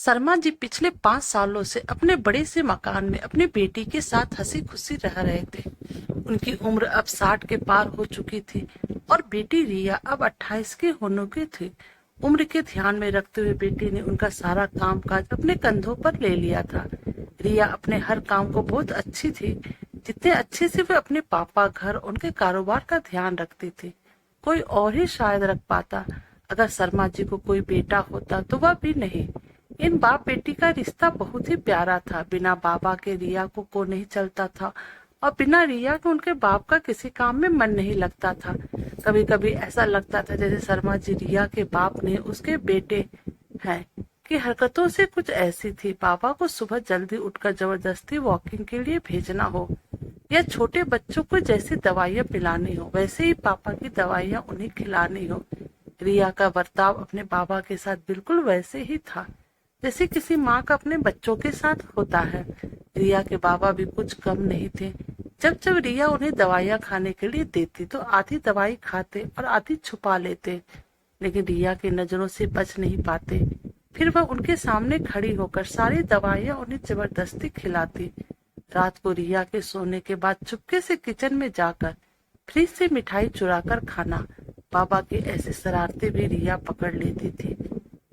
शर्मा जी पिछले 5 सालों से अपने बड़े से मकान में अपनी बेटी के साथ हंसी खुशी रह रहे थे। उनकी उम्र अब 60 के पार हो चुकी थी और बेटी रिया अब 28 की होने की थी। उम्र के ध्यान में रखते हुए बेटी ने उनका सारा काम काज अपने कंधों पर ले लिया था। रिया अपने हर काम को बहुत अच्छी थी, जितने अच्छे से वे अपने पापा, घर, उनके कारोबार का ध्यान रखती थी। कोई और ही शायद रख पाता। अगर शर्मा जी को कोई बेटा होता तो वह भी नहीं। इन बाप बेटी का रिश्ता बहुत ही प्यारा था। बिना बाबा के रिया को नहीं चलता था और बिना रिया के उनके बाप का किसी काम में मन नहीं लगता था। कभी कभी ऐसा लगता था जैसे शर्मा जी रिया के बाप ने उसके बेटे हैं की हरकतों से कुछ ऐसी थी। पापा को सुबह जल्दी उठकर जबरदस्ती वॉकिंग के लिए भेजना हो या छोटे बच्चों को जैसी दवाइयाँ पिलानी हो वैसे ही पापा की दवाइयाँ उन्हें खिलानी हो। रिया का बर्ताव अपने बाबा के साथ बिल्कुल वैसे ही था जैसे किसी माँ का अपने बच्चों के साथ होता है। रिया के बाबा भी कुछ कम नहीं थे। जब जब रिया उन्हें दवाइयाँ खाने के लिए देती तो आधी दवाई खाते और आधी छुपा लेते, लेकिन रिया की नजरों से बच नहीं पाते। फिर वह उनके सामने खड़ी होकर सारी दवाइयाँ उन्हें जबरदस्ती खिलाती। रात को रिया के सोने के बाद चुपके से किचन में जाकर फ्रिज से मिठाई चुराकर खाना। पापा की ऐसी शरारतें भी रिया पकड़ लेती थी।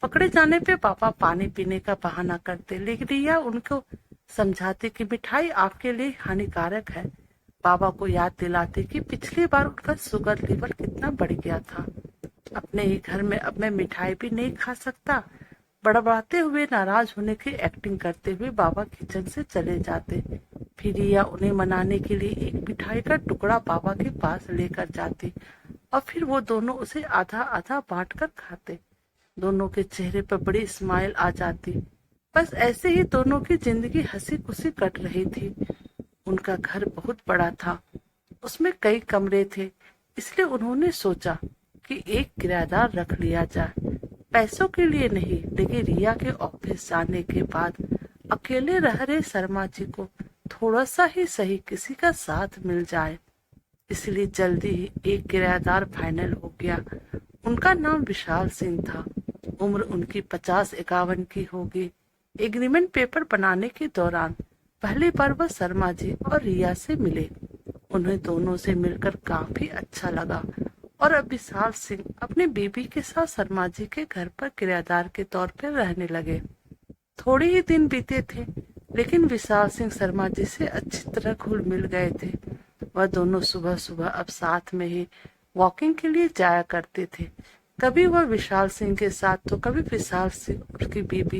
पकड़े जाने पे पापा पानी पीने का बहाना करते, लेकिन रिया उनको समझाती कि मिठाई आपके लिए हानिकारक है। पापा को याद दिलाते कि पिछली बार उनका शुगर लेवल कितना बढ़ गया था। अपने ही घर में अब मैं मिठाई भी नहीं खा सकता। बड़बड़ाते हुए नाराज होने की एक्टिंग करते हुए बाबा किचन से चले जाते। फिर रिया उन्हें मनाने के लिए एक मिठाई का टुकड़ा बाबा के पास लेकर जाती और फिर वो दोनों उसे आधा आधा बांट कर खाते। दोनों के चेहरे पर बड़ी स्माइल आ जाती। बस ऐसे ही दोनों की जिंदगी हंसी खुशी कट रही थी। उनका घर बहुत बड़ा था, उसमें कई कमरे थे, इसलिए उन्होंने सोचा कि एक किराएदार रख लिया जाए। पैसों के लिए नहीं, लेकिन रिया के ऑफिस जाने के बाद अकेले रह रहे शर्मा जी को थोड़ा सा ही सही किसी का साथ मिल जाए। इसलिए जल्दी ही एक किराएदार फाइनल हो गया। उनका नाम विशाल सिंह था। उम्र उनकी 50-51 की होगी। एग्रीमेंट पेपर बनाने के दौरान पहली बार वह शर्मा जी और रिया से मिले। उन्हें दोनों से मिलकर काफी अच्छा लगा और अब विशाल सिंह अपनी बीबी के साथ शर्मा जी के घर पर किराएदार के तौर पर रहने लगे। थोड़े ही दिन बीते थे, लेकिन विशाल सिंह शर्मा जी से अच्छी तरह घुल मिल गए थे। वह दोनों सुबह सुबह अब साथ में ही वॉकिंग के लिए जाया करते थे। कभी वह विशाल सिंह के साथ तो कभी विशाल सिंह उसकी बीबी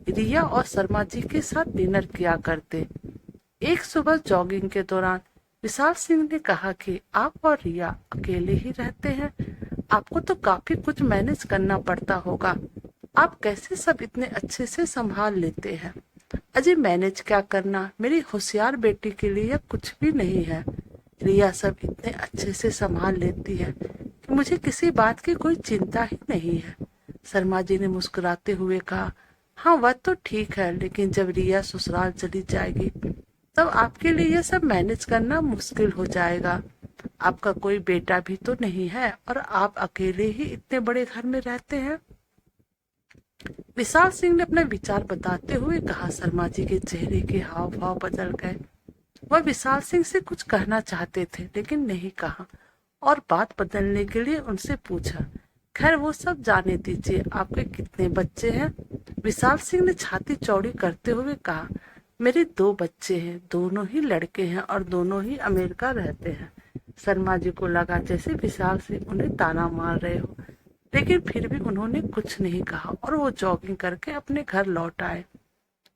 रिया और शर्मा जी के साथ डिनर किया करते। एक सुबह जॉगिंग के दौरान विशाल सिंह ने कहा कि आप और रिया अकेले ही रहते हैं, आपको तो काफी कुछ मैनेज करना पड़ता होगा। आप कैसे सब इतने अच्छे से संभाल लेते हैं? अजय मैनेज क्या करना, मेरी होशियार बेटी के लिए कुछ भी नहीं है। रिया सब इतने अच्छे से संभाल लेती है कि मुझे किसी बात की कोई चिंता ही नहीं है। शर्मा जी ने मुस्कुराते हुए कहा, हाँ वह तो ठीक है, लेकिन जब रिया ससुराल चली जाएगी तब आपके लिए यह सब मैनेज करना मुश्किल हो जाएगा। आपका कोई बेटा भी तो नहीं है और आप अकेले ही इतने बड़े घर में रहते हैं। विशाल सिंह ने अपना विचार बताते हुए कहा। शर्मा जी के चेहरे के हाव भाव बदल गए। वह विशाल सिंह से कुछ कहना चाहते थे लेकिन नहीं कहा और बात बदलने के लिए उनसे पूछा, खैर वो सब जाने दीजिए, आपके कितने बच्चे हैं? विशाल सिंह ने छाती चौड़ी करते हुए कहा, मेरे 2 बच्चे हैं, दोनों ही लड़के हैं और दोनों ही अमेरिका रहते हैं। शर्मा जी को लगा जैसे विशाल सिंह उन्हें ताना मार रहे हो, लेकिन फिर भी उन्होंने कुछ नहीं कहा और वो जॉगिंग करके अपने घर लौट आए।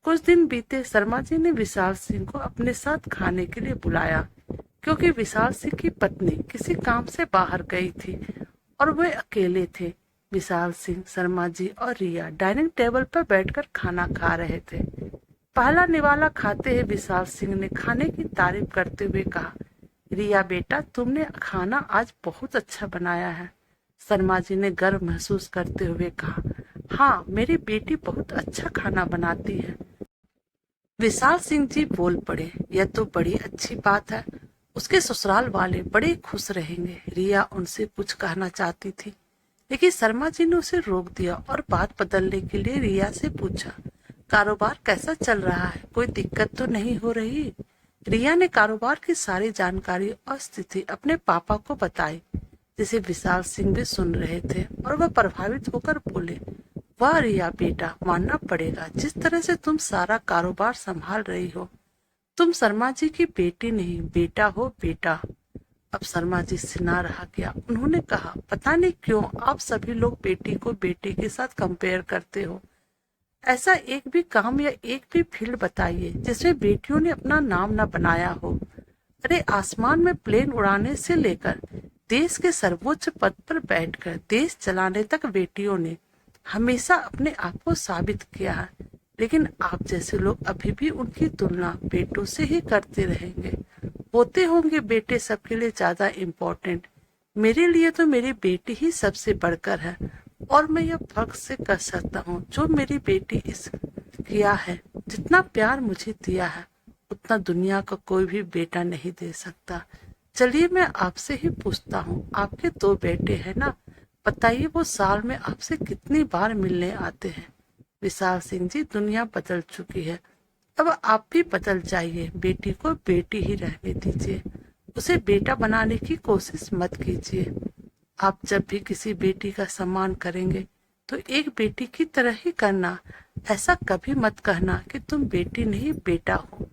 कुछ दिन बीते। शर्मा जी ने विशाल सिंह को अपने साथ खाने के लिए बुलाया, क्योंकि विशाल सिंह की पत्नी किसी काम से बाहर गई थी और वे अकेले थे। विशाल सिंह, शर्मा जी और रिया डाइनिंग टेबल पर बैठकर खाना खा रहे थे। पहला निवाला खाते ही विशाल सिंह ने खाने की तारीफ करते हुए कहा, रिया बेटा, तुमने खाना आज बहुत अच्छा बनाया है। शर्मा जी ने गर्व महसूस करते हुए कहा, हाँ मेरी बेटी बहुत अच्छा खाना बनाती है। विशाल सिंह जी बोल पड़े, यह तो बड़ी अच्छी बात है, उसके ससुराल वाले बड़े खुश रहेंगे। रिया उनसे कुछ कहना चाहती थी, लेकिन शर्मा जी ने उसे रोक दिया और बात बदलने के लिए रिया से पूछा, कारोबार कैसा चल रहा है? कोई दिक्कत तो नहीं हो रही? रिया ने कारोबार की सारी जानकारी और स्थिति अपने पापा को बताई, जिसे विशाल सिंह भी सुन रहे थे और वह प्रभावित होकर बोले, वाह रिया बेटा, मानना पड़ेगा, जिस तरह से तुम सारा कारोबार संभाल रही हो। तुम शर्मा जी की बेटी नहीं, बेटा हो, बेटा। अब शर्मा जी सिना रहा गया। उन्होंने कहा, पता नहीं क्यों आप सभी लोग बेटी को बेटे के साथ कंपेयर करते हो। ऐसा एक भी काम या एक भी फील्ड बताइए जिसमें बेटियों ने अपना नाम न बनाया हो। अरे आसमान में प्लेन उड़ाने से लेकर देश के सर्वोच्च पद पर बैठकर देश चलाने तक बेटियों ने हमेशा अपने आप को साबित किया है। लेकिन आप जैसे लोग अभी भी उनकी तुलना बेटों से ही करते रहेंगे। होते होंगे बेटे सबके लिए ज्यादा इम्पोर्टेंट। मेरे लिए तो मेरी बेटी ही सबसे बढ़कर है, और मैं यह फख्र से कह सकता हूँ जो मेरी बेटी इस किया है। जितना प्यार मुझे दिया है उतना दुनिया का कोई भी बेटा नहीं दे सकता। चलिए मैं आपसे ही पूछता हूँ, आपके 2 बेटे हैं ना, बताइए वो साल में आपसे कितनी बार मिलने आते हैं? विशाल सिंह जी, दुनिया बदल चुकी है, अब आप भी बदल जाइए। बेटी को बेटी ही रहने दीजिए, उसे बेटा बनाने की कोशिश मत कीजिए। आप जब भी किसी बेटी का सम्मान करेंगे तो एक बेटी की तरह ही करना। ऐसा कभी मत कहना कि तुम बेटी नहीं बेटा हो।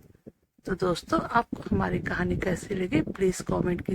तो दोस्तों, आपको हमारी कहानी कैसी लगी प्लीज कमेंट कीजिए।